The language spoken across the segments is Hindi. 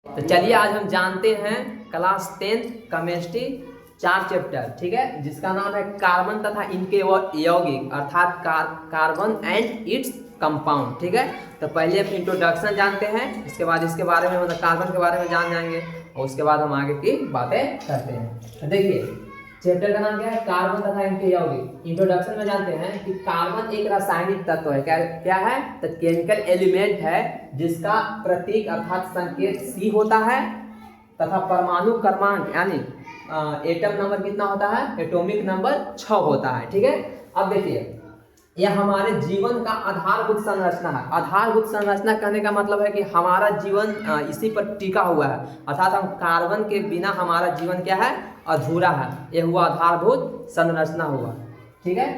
तो चलिए आज हम जानते हैं क्लास 10 केमिस्ट्री 4 चैप्टर, ठीक है, जिसका नाम है कार्बन तथा इनके यौगिक अर्थात कार्बन एंड इट्स कंपाउंड। ठीक है, तो पहले हम इंट्रोडक्शन जानते हैं, इसके बाद इसके बारे में मतलब कार्बन के बारे में जान जाएंगे और उसके बाद हम आगे की बातें करते हैं। तो देखिए चैप्टर का नाम क्या है, कार्बन तथा इनके यौगिक। इंट्रोडक्शन में जानते हैं कि कार्बन एक रासायनिक तत्व है। क्या है? तो केमिकल एलिमेंट है जिसका प्रतीक अर्थात संकेत C होता है तथा परमाणु क्रमांक यानी एटम नंबर कितना होता है, एटॉमिक नंबर 6 होता है। ठीक है, अब देखिए यह हमारे जीवन का आधारभूत संरचना है। आधारभूत संरचना कहने का मतलब है कि हमारा जीवन इसी पर टिका हुआ है, अर्थात हम कार्बन के बिना हमारा जीवन क्या है, अधूरा है। यह हुआ आधारभूत संरचना हुआ। ठीक है,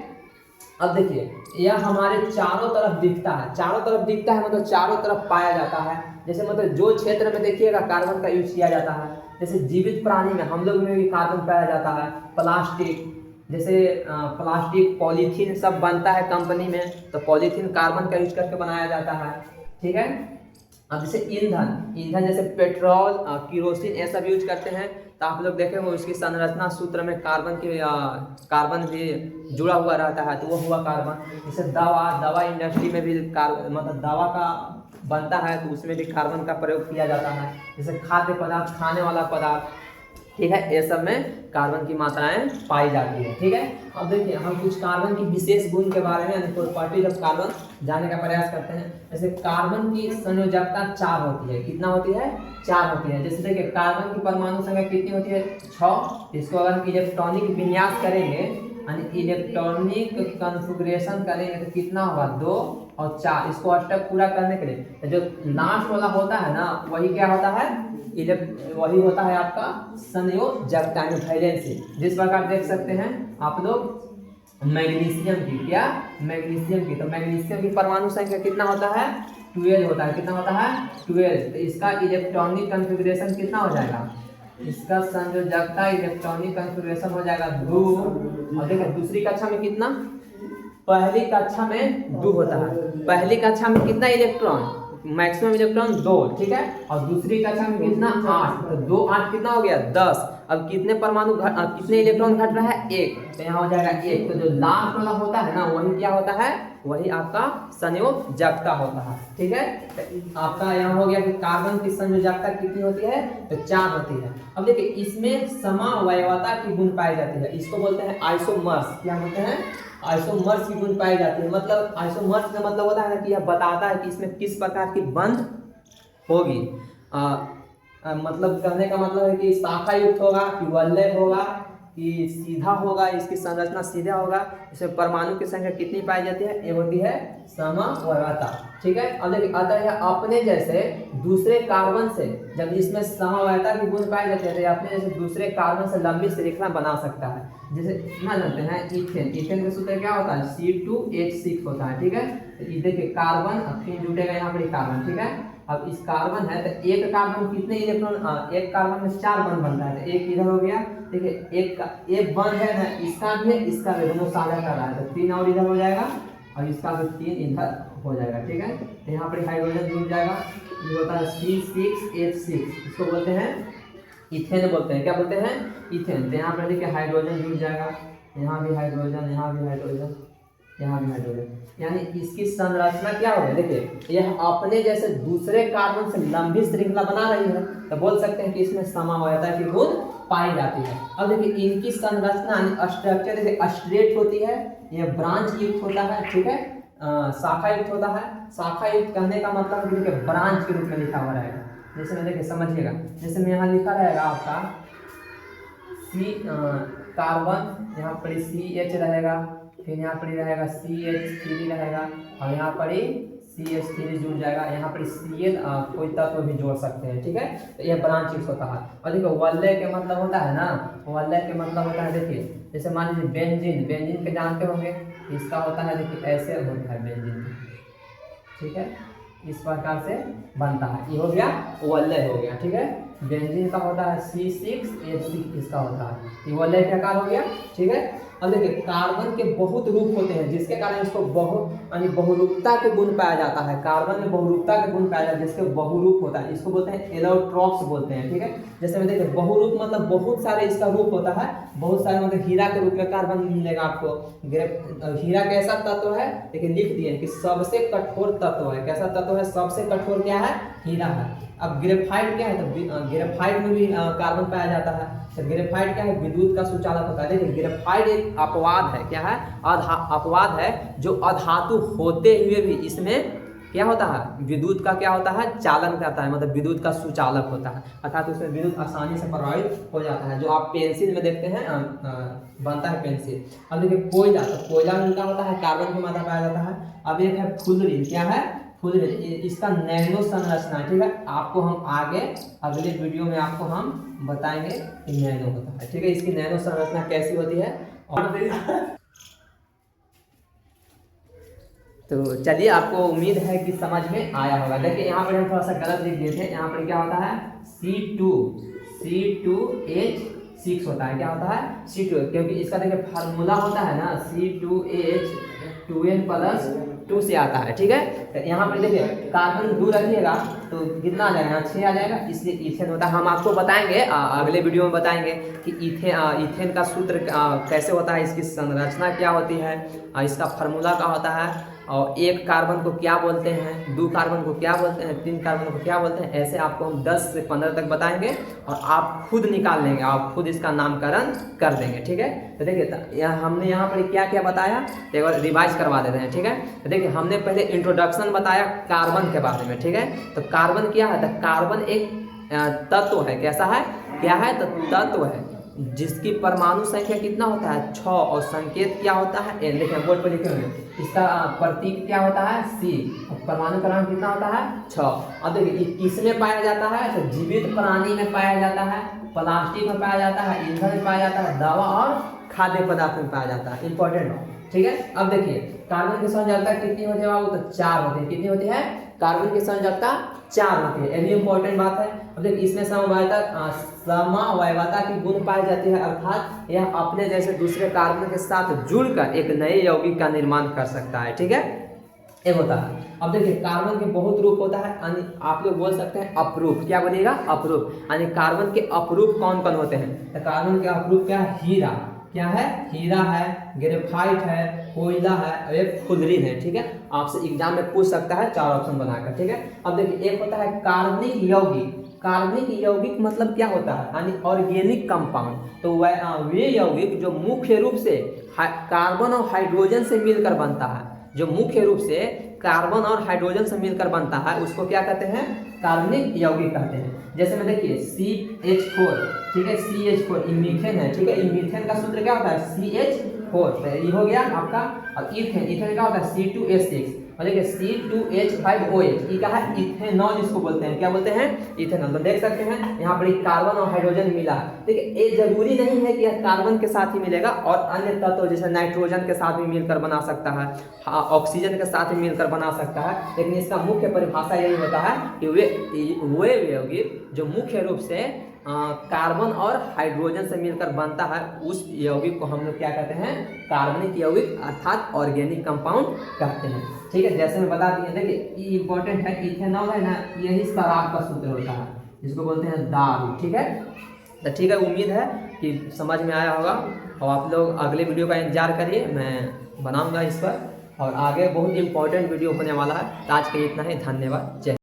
अब देखिए यह हमारे चारों तरफ दिखता है। चारों तरफ दिखता है मतलब चारों तरफ पाया जाता है। जैसे मतलब जो क्षेत्र में देखिएगा कार्बन का यूज किया जाता है, जैसे जीवित प्राणी में हम लोग में भी कार्बन पाया जाता है। प्लास्टिक, जैसे प्लास्टिक पॉलीथीन सब बनता है कंपनी में, तो पॉलीथीन कार्बन का यूज करके बनाया जाता है। ठीक है, अब जैसे ईंधन जैसे पेट्रोल किरोसिन ये सब यूज करते हैं, तो आप लोग देखे हो उसकी संरचना सूत्र में कार्बन भी जुड़ा हुआ रहता है, तो वो हुआ कार्बन। जैसे दवा इंडस्ट्री में भी मतलब दवा का बनता है तो उसमें भी कार्बन का प्रयोग किया जाता है। जैसे खाद्य पदार्थ, खाने वाला पदार्थ, ठीक है, ये सब में कार्बन की मात्राएं पाई जाती है। ठीक है, अब देखिए हम कुछ कार्बन की विशेष गुण के बारे में यानी प्रॉपर्टीज ऑफ कार्बन जानने का प्रयास करते हैं। जैसे कार्बन की संयोजकता 4 होती है। कितना होती है? 4 होती है। जैसे देखिए कार्बन की परमाणु संख्या कितनी होती है? 6। इसको अगर हम इलेक्ट्रॉनिक विन्यास करेंगे यानी इलेक्ट्रॉनिक कॉन्फ़िगरेशन करेंगे तो कितना होगा? 2 और 4। इसको स्टेप पूरा करने के लिए जो लास्ट वाला होता है ना, वही क्या होता है, वही होता है आपका संयोजकता यानी वैलेंसी। जिस प्रकार देख सकते हैं आप लोग मैग्नीशियम की, क्या मैग्नीशियम की, तो मैग्नीशियम की परमाणु संख्या कितना होता है? 12 होता है। कितना होता है? 12। तो इसका इलेक्ट्रॉनिक कॉन्फ़िगरेशन कितना हो जाएगा? इसका संयोजकता इलेक्ट्रॉनिक कॉन्फ़िगरेशन हो जाएगा 2। और देखिए दूसरी कक्षा में कितना, पहली कक्षा में 2 होता है। पहली कक्षा में कितना इलेक्ट्रॉन, मैक्सिमम इलेक्ट्रॉन 2। ठीक है, और दूसरी कक्षा में कितना? 8। तो 2 8 कितना हो गया? 10। अब कितने परमाणु कितने इलेक्ट्रॉन घट रहा है? 1। तो यहाँ हो जाएगा 1। तो जो लास्ट वाला होता है ना, वही क्या होता है, वही आपका संयोजकता होता है। ठीक है, तो आपका यहाँ हो गया कि कार्बन की संयोजकता कितनी होती है? तो 4 होती है। अब देखिए इसमें समावयवता की गुण पाई जाती है, इसको बोलते हैं आइसोमर्स। क्या बोलते हैं? आइसोमर्स की गुण पाई जाती है। मतलब आइसोमर्स का मतलब होता है ना कि यह बताता है कि इसमें किस प्रकार की बंध होगी। मतलब कहने का मतलब है कि शाखा युक्त होगा कि वलय होगा कि सीधा होगा, इसकी संरचना सीधा होगा। इसमें परमाणु की संख्या कितनी पाई जाती है? ये होती है समवयवता। ठीक है, अब देखिए अतः यह अपने जैसे दूसरे कार्बन से, जब इसमें समवयवता की गुण पाई जाती है तो अपने जैसे दूसरे कार्बन से लंबी श्रृंखला बना सकता है। जैसे ना जानते हैं इथेन, इथेन का सूत्र क्या होता है? C2H6 होता है। ठीक है, तो ये देखिए कार्बन फिर जुटेगा यहाँ पर कार्बन। ठीक है, अब इस कार्बन है तो एक कार्बन कितने इलेक्ट्रॉन, एक कार्बन में 4 बंध बनता है। तो एक इधर हो गया, देखिए एक बंध है ना, इसका भी है इसका भी, दोनों साझा कर रहा है, तो 3 और इधर हो जाएगा और इसका भी 3 इधर हो जाएगा। ठीक है, तो यहाँ पर हाइड्रोजन जुड़ जाएगा, ये होता है C6H6। इसको बोलते हैं इथेन बोलते हैं। क्या बोलते हैं? इथेन। तो यहाँ पर देखिए हाइड्रोजन जुड़ जाएगा, यहाँ भी हाइड्रोजन, यहाँ भी हाइड्रोजन, यहाँ भी हाइड्रोजन, यानी इसकी संरचना क्या हो गई? देखिए यह अपने जैसे दूसरे कार्बन से लंबी श्रृंखला बना रही है, तो बोल सकते हैं कि इसमें समवयवता की गुण पाई जाती है। अब देखिए इनकी संरचना स्ट्रक्चर देखिए स्ट्रेट होती है, यह ब्रांच युक्त होता है। ठीक है, शाखा युक्त होता है। शाखा युक्त कहने का मतलब है कि ब्रांच के रूप में लिखा हुआ रहेगा। जैसे मैं देखिए समझिएगा, जैसे मैं यहाँ लिखा रहेगा आपका कार्बन, यहाँ पर CH रहेगा, फिर यहाँ पर रहेगा CH3 रहेगा और यहाँ पर ही CH3 जुड़ जाएगा, यहाँ पर Cl कोई तत्व भी जोड़ सकते हैं। ठीक है, तो यह ब्रांच युक्त होता है। और देखो वलय के मतलब होता है ना, वलय के मतलब होता है, देखिए जैसे मान लीजिए बेंजीन के जानते होंगे, इसका होता है देखिए ऐसे होता है बेंजीन। ठीक है, इस प्रकार से बनता है, ये हो गया वलय हो गया। ठीक है, बेंजीन का होता है C6H6, इसका होता है ये वलय के आकार हो गया। ठीक है, अब देखिए कार्बन के बहुत रूप होते हैं जिसके कारण इसको बहुरूपता के गुण पाया जाता है। कार्बन में बहुरूपता के गुण पाया जाता है जिसके बहुरूप होता है, इसको बोलते हैं एलोट्रॉप्स बोलते हैं। ठीक है, जैसे में देखिए बहुरूप मतलब बहुत सारे इसका रूप होता है, बहुत सारे मतलब हीरा के रूप में कार्बन मिलेगा आपको। हीरा कैसा तत्व है, देखिए लिख दिए कि सबसे कठोर तत्व है। कैसा तत्व है, सबसे कठोर क्या है, हीरा है। अब ग्रेफाइट क्या है, तो ग्रेफाइट में भी कार्बन पाया जाता है। तो ग्रेफाइट क्या है, विद्युत का सुचालक होता है। देखिए ग्रेफाइट एक अपवाद है, क्या है, अपवाद है जो अधातु होते हुए भी इसमें क्या होता है, विद्युत का क्या होता है, चालन करता है, मतलब विद्युत का सुचालक होता है, अर्थात उसमें विद्युत आसानी से प्रभावित हो जाता है, जो आप पेंसिल में देखते हैं बनता है पेंसिल। अब देखिए कोयला, तो कोयला में क्या होता है, कार्बन की मात्रा पाया जाता है। अब एक है फ्लूरीन, क्या है, फ्लूरीन, इसका नैनो संरचना। ठीक है, आपको हम आगे अगले वीडियो में आपको हम बताएंगे कि नैनो होता है। ठीक है, इसकी नैनो संरचना कैसी होती है। और तो चलिए, आपको उम्मीद है कि समझ में आया होगा। देखिए यहाँ पर हम थोड़ा सा गलत लिख दिए थे, यहाँ पर क्या होता है C2H6 होता है। क्या होता है, C2, क्योंकि इसका देखिए फार्मूला होता है ना C2H2n+2 से आता है। ठीक है, तो यहाँ पर देखिए कार्बन 2 रखिएगा तो कितना आ जाएगा, 6 आ जाएगा, इसलिए इथेन होता है। हम आपको बताएंगे अगले वीडियो में बताएंगे कि इथेन का सूत्र कैसे होता है, इसकी संरचना क्या होती है, इसका फार्मूला क्या होता है, और एक कार्बन को क्या बोलते हैं, 2 कार्बन को क्या बोलते हैं, 3 कार्बन को क्या बोलते हैं। ऐसे आपको हम 10 से 15 तक बताएंगे और आप खुद निकाल लेंगे, आप खुद इसका नामकरण कर देंगे। ठीक है, तो देखिए हमने यहाँ पर क्या क्या बताया, एक बार रिवाइज करवा देते हैं। ठीक है, तो देखिए हमने पहले इंट्रोडक्शन बताया कार्बन के बारे में। ठीक है, तो कार्बन क्या है, तो कार्बन एक तत्व है। कैसा है, क्या है, तो तत्व है जिसकी परमाणु संख्या कितना होता है, 6, और संकेत क्या होता है, देखिए बोर्ड पर लिखे हुए, इसका प्रतीक क्या होता है, C, और परमाणु क्रमांक कितना होता है, 6। अब देखिए किसमें पाया जाता है, तो जीवित प्राणी में पाया जाता है, प्लास्टिक में पाया जाता है, ईंधन में पाया जाता है, दवा और खाद्य पदार्थ में पाया जाता है। इंपॉर्टेंट। ठीक है, अब देखिए कार्बन की संयोजकता कितनी होती है बाबू, तो 4 होती है। कितनी होती है, कार्बन की संयोजकता 4 होती है। ये भी इंपॉर्टेंट बात है। अब देखिए इसमें समवायवता की गुण पाई जाती है, अर्थात यह अपने जैसे दूसरे कार्बन के साथ जुड़कर एक नए यौगिक का निर्माण कर सकता है। ठीक है, एक होता है। अब देखिए कार्बन के बहुत रूप होता है, आप लोग बोल सकते हैं अपरूप। क्या बोलिएगा, अपरूप, यानी कार्बन के अपरूप कौन कौन होते हैं, तो कार्बन के अपरूप क्या है, हीरा, क्या है, हीरा है, ग्रेफाइट है, कोयला है, और एक फ्लूरीन है। ठीक है, आपसे एग्जाम में पूछ सकता है 4 ऑप्शन बनाकर। ठीक है, अब देखिए एक होता है कार्बनिक यौगिक। कार्बनिक यौगिक मतलब क्या होता है, यानी ऑर्गेनिक कंपाउंड। तो वे यौगिक जो मुख्य रूप से कार्बन और हाइड्रोजन से मिलकर बनता है, जो मुख्य रूप से कार्बन और हाइड्रोजन से मिलकर बनता है, उसको क्या कहते हैं, कार्बनिक यौगिक कहते हैं। जैसे में देखिए CH4, ठीक है, CH4 मीथेन है। ठीक है, मीथेन का सूत्र क्या होता है, CH4, तो ये हो गया आपका। और इथेन क्या होता है, C2H6, और देखिए C2H5OH, ये क्या है, इथेनॉल इसको बोलते हैं। क्या बोलते हैं, इथेनॉल। तो देख सकते हैं यहाँ पर कार्बन और हाइड्रोजन मिला। देखिए ये जरूरी नहीं है कि यह कार्बन के साथ ही मिलेगा, और अन्य तत्व जैसे नाइट्रोजन के साथ भी मिलकर बना सकता है, ऑक्सीजन के साथ भी मिलकर बना सकता है, लेकिन इसका मुख्य परिभाषा यही होता है कि वे यौगिक जो मुख्य रूप से कार्बन और हाइड्रोजन से मिलकर बनता है, उस यौगिक को हम लोग क्या कहते हैं, कार्बनिक यौगिक अर्थात ऑर्गेनिक कंपाउंड कहते हैं। ठीक है, जैसे मैं बता दिए, देखिए ये इंपॉर्टेंट है, इथेनॉल है ना, यही शराब का सूत्र होता है, जिसको बोलते हैं दारू। ठीक है, तो ठीक है, उम्मीद है कि समझ में आया होगा, और आप लोग अगले वीडियो का इंतजार करिए, मैं बनाऊंगा इस पर, और आगे बहुत इंपॉर्टेंट वीडियो होने वाला है। आज के लिए इतना ही, धन्यवाद, जय।